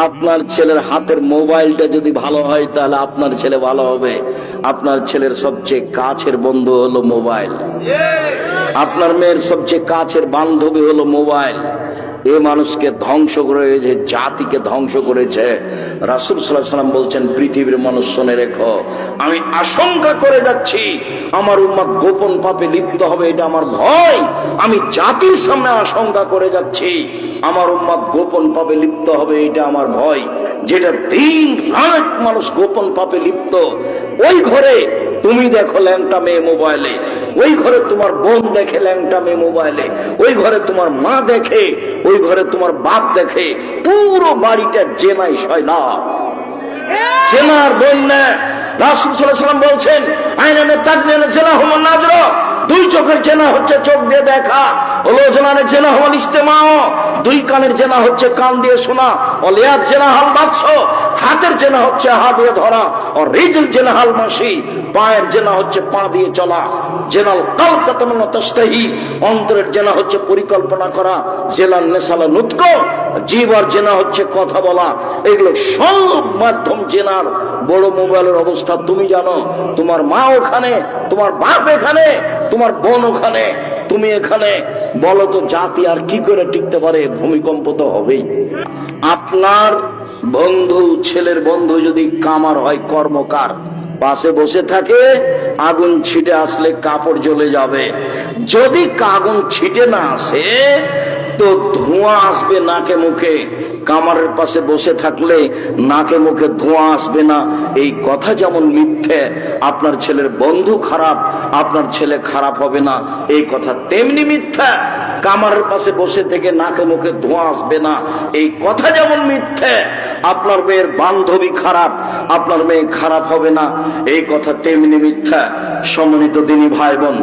আপনার ছেলের হাতের মোবাইলটা যদি ভালো হয় তাহলে আপনার ছেলে ভালো হবে। আপনার ছেলের সবচেয়ে কাছের বন্ধু হলো মোবাইল, আপনার মেয়ের সবচেয়ে কাছের বান্ধবী হলো মোবাইল। এ মানুষকে ধ্বংস করেছে, জাতিকে ধ্বংস করেছে। রাসূল সাল্লাল্লাহু আলাইহি ওয়াসাল্লাম বলছেন, পৃথিবীর মানুষ শুনে রেখো, আমি আশঙ্কা করে যাচ্ছি আমার উম্মত গোপন পাপে লিপ্ত হবে, এটা আমার ভয়। আমি জাতির সামনে আশঙ্কা করে যাচ্ছি আমার উম্মত গোপন পাপে লিপ্ত হবে, এটা আমার ভয়। যেটা দিন রাত মানুষ গোপন পাপে লিপ্ত, ওই ঘরে তুমি দেখো ল্যাংটা মেয়ে মোবাইলে, ওই ঘরে তোমার বোন দেখে ল্যাংটা মেয়ে মোবাইলে, ওই ঘরে তোমার মা দেখে, ওই ঘরে তোমার বাপ দেখে, পুরো বাড়িটা জেনাই সয়লাব, জেনার বন্যা। রাসূল সাল্লাল্লাহু আলাইহি ওয়াসাল্লাম বলছেন, আইনানে তাজনিনা জিনাহুম নাজর, দুই চোখের জেনা হচ্ছে চোখ দিয়ে দেখা, হলো জেনানে জেনা হল ইস্তেমাও, দুই কানের জেনা হচ্ছে কান দিয়ে শোনা, অলিয়াত জেনা হাল বাদশ, হাতের জেনা হচ্ছে হাত দিয়ে ধরা, আর রিজল জেনা হাল মাসি, পায়ের জেনা হচ্ছে পা দিয়ে চলা, জেনাল কালব তাতামান্না তাশতাহি, অন্তরের জেনা হচ্ছে পরিকল্পনা করা, জেলান নেসালা নুতক, জিহ্বার জেনা হচ্ছে কথা বলা। এগুলো সব মাধ্যম জেনার। বড় মোবাইলের অবস্থা তুমি জানো, তোমার মা ওখানে, তোমার বাপ এখানে, তোমার বোন ওখানে, তুমি এখানে। বলো তো জাতি আর কি করে টিকতে পারে? ভূমিকম্প তো হবেই। আপনার বন্ধু, ছেলের বন্ধু যদি কামার হয়, কর্মকার, পাশে বসে থাকে, আগুন ছিটে আসলে কাপড় জ্বলে যাবে। যদি আগুন ছিটে না আসে তো ধোঁয়া আসবে নাকে মুখে। কামারের পাশে বসে থাকলে নাকে মুখে ধোঁয়া আসবে না, এই কথা যেমন মিথ্যে, আপনার ছেলের বন্ধু খারাপ, আপনার ছেলে খারাপ হবে না, এই কথা তেমনি মিথ্যা। কামারের পাশে বসে থেকে নাকে মুখে ধোঁয়া আসবে না, এই কথা যেমন মিথ্যে। আপনার মেয়ের বান্ধবী খারাপ, আপনার মেয়ে খারাপ হবে না, এই কথা তেমনি মিথ্যা। সম্মানিত দিনী ভাই বোন,